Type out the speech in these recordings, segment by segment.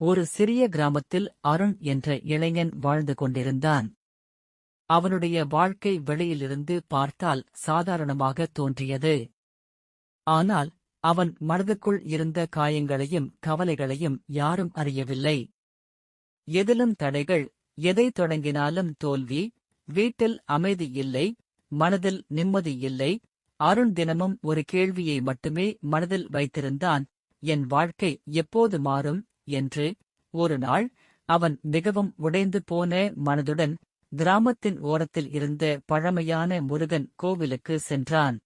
ஒரு சிறிய கிராமத்தில் அருண் என்ற இளைஞன் வாழ்ந்து கொண்டிருந்தான். அவனுடைய வாழ்க்கை வெளியிலிருந்து பார்த்தால் சாதாரணமாக தோன்றியது. ஆனால் அவன் மனதுக்குள் இருந்த காயங்களையும் கவலைகளையும் யாரும் அறியவில்லை. எதிலும் தடைகள், எதை தொடங்கினாலும் தோல்வி, வீட்டில் அமைதி இல்லை, மனதில் நிம்மதி இல்லை. அருண் தினமும் ஒரு கேள்வியை மட்டுமே மனதில் வைத்திருந்தான், என் வாழ்க்கை எப்போது மாறும் என்று. ஒரு நாள் அவன் மிகவும் உடைந்து போன மனதுடன் கிராமத்தின் ஓரத்தில் இருந்த பழமையான முருகன் கோவிலுக்கு சென்றான்.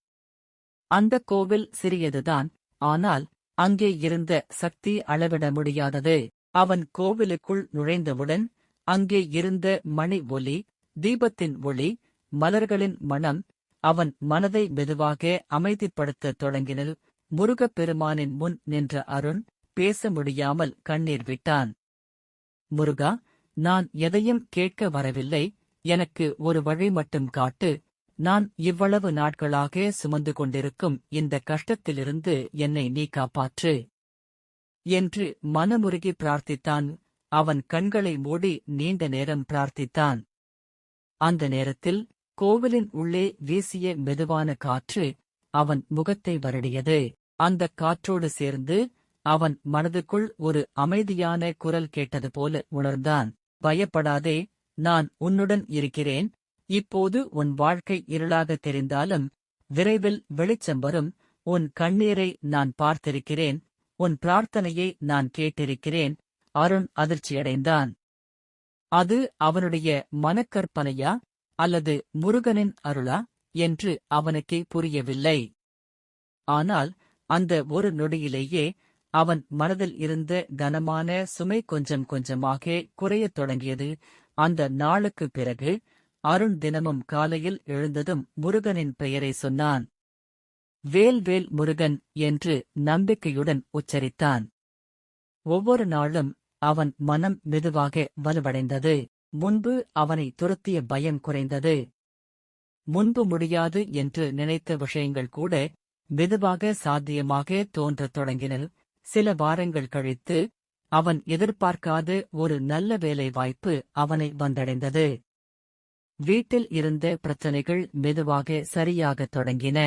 அந்த கோவில் சிறியதுதான், ஆனால் அங்கே இருந்த சக்தி அளவிட முடியாதது. அவன் கோவிலுக்குள் நுழைந்தவுடன் அங்கே இருந்த மணி ஒலி, தீபத்தின் ஒளி, மலர்களின் மணம் அவன் மனதை மெதுவாக அமைதிப்படுத்தத் தொடங்கினது. முருகப்பெருமானின் முன் நின்ற அருண் பேச முடியாமல் கண்ணீர் விட்டான். முருகா, நான் எதையும் கேட்க வரவில்லை, எனக்கு ஒரு வழி மட்டும் காட்டு. நான் இவ்வளவு நாட்களாக சுமந்து கொண்டிருக்கும் இந்த கஷ்டத்திலிருந்து என்னை நீ காப்பாற்று என்று மனமுருகி பிரார்த்தித்தான். அவன் கண்களை மூடி நீண்ட நேரம் பிரார்த்தித்தான். அந்த நேரத்தில் கோவிலின் உள்ளே வீசிய மெதுவான காற்று அவன் முகத்தை வருடியது. அந்தக் காற்றோடு சேர்ந்து அவன் மனதுக்குள் ஒரு அமைதியான குரல் கேட்டது போல உணர்ந்தான். பயப்படாதே, நான் உன்னுடன் இருக்கிறேன். இப்போது உன் வாழ்க்கை இருளாக தெரிந்தாலும் விரைவில் வெளிச்சம் வரும். உன் கண்ணீரை நான் பார்த்திருக்கிறேன், உன் பிரார்த்தனையை நான் கேட்டிருக்கிறேன். அருண் அதிர்ச்சியடைந்தான். அது அவனுடைய மனக்கற்பனையா அல்லது முருகனின் அருளா என்று அவனுக்கே புரியவில்லை. ஆனால் அந்த ஒரு நொடியிலேயே அவன் மனதில் இருந்த கனமான சுமை கொஞ்சம் கொஞ்சமாக குறையத் தொடங்கியது. அந்த நாளுக்குப் பிறகு அருண் தினமும் காலையில் எழுந்ததும் முருகனின் பெயரை சொன்னான். வேல் வேல் முருகன் என்று நம்பிக்கையுடன் உச்சரித்தான். ஒவ்வொரு நாளும் அவன் மனம் மெதுவாக வலுவடைந்தது. முன்பு அவனை துரத்திய பயம் குறைந்தது. முன்பு முடியாது என்று நினைத்த விஷயங்கள் கூட மெதுவாக சாத்தியமாக தோன்றத் தொடங்கின. சில வாரங்கள் கழித்து அவன் எதிர்பார்க்காத ஒரு நல்ல வேலை வாய்ப்பு அவனை வந்தடைந்தது. வீட்டில் இருந்த பிரச்சனைகள் மெதுவாக சரியாகத் தொடங்கின.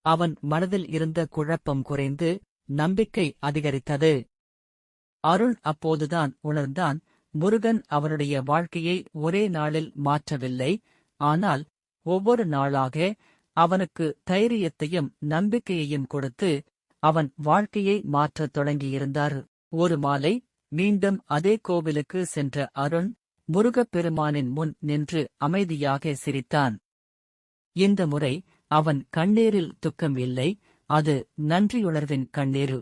அவன் மனதில் இருந்த குழப்பம் குறைந்து நம்பிக்கை அதிகரித்தது. அருண் அப்போதுதான் உணர்ந்தான், முருகன் அவனுடைய வாழ்க்கையை ஒரே நாளில் மாற்றவில்லை, ஆனால் ஒவ்வொரு நாளாக அவனுக்கு தைரியத்தையும் நம்பிக்கையையும் கொடுத்து அவன் வாழ்க்கையை மாற்றத் தொடங்கியிருந்தார். ஒரு மாலை மீண்டும் அதே கோவிலுக்கு சென்ற அருண் முருகப்பெருமானின் முன் நின்று அமைதியாக சிரித்தான். இந்த முறை அவன் கண்ணீரில் துக்கம் இல்லை, அது நன்றியுணர்வின் கண்ணீரு.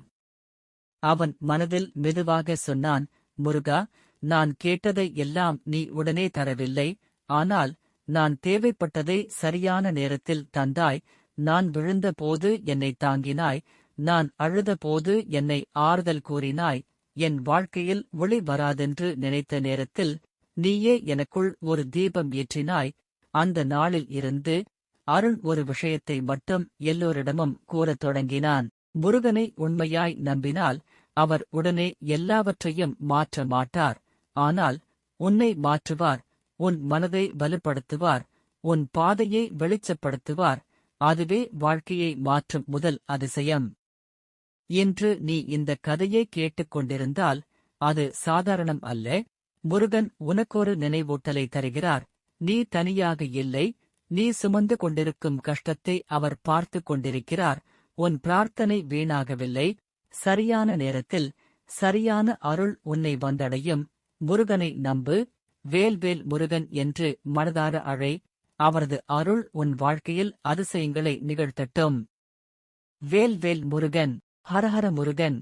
அவன் மனதில் மெதுவாக சொன்னான், முருகா, நான் கேட்டதை எல்லாம் நீ உடனே தரவில்லை, ஆனால் நான் தேவைப்பட்டதை சரியான நேரத்தில் தந்தாய். நான் விழுந்தபோது என்னை தாங்கினாய், நான் அழுதபோது என்னை ஆறுதல் கூறினாய். என் வாழ்க்கையில் ஒளி வராதென்று நினைத்த நேரத்தில் நீயே எனக்குள் ஒரு தீபம் ஏற்றினாய். அந்த நாளில் இருந்து அருண் ஒரு விஷயத்தை மட்டும் எல்லோரிடமும் கூறத் தொடங்கினான். முருகனை உண்மையாய் நம்பினால் அவர் உடனே எல்லாவற்றையும் மாற்ற மாட்டார், ஆனால் உன்னை மாற்றுவார், உன் மனதை வலுப்படுத்துவார், உன் பாதையை வெளிச்சப்படுத்துவார். அதுவே வாழ்க்கையை மாற்றும் முதல் அதிசயம். இன்று நீ இந்த கதையை கேட்டுக்கொண்டிருந்தால் அது சாதாரணம் அல்ல. முருகன் உனக்கொரு நினைவூட்டலை தருகிறார். நீ தனியாக இல்லை, நீ சுமந்து கொண்டிருக்கும் கஷ்டத்தை அவர் பார்த்து கொண்டிருக்கிறார். உன் பிரார்த்தனை வீணாகவில்லை. சரியான நேரத்தில் சரியான அருள் உன்னை வந்தடையும். முருகனை நம்பு, வேல்வேல் முருகன் என்று மனதார அழை. அவரது அருள் உன் வாழ்க்கையில் அதிசயங்களை நிகழ்த்தட்டும். வேல்வேல் முருகன். ஹரஹர முருகன்.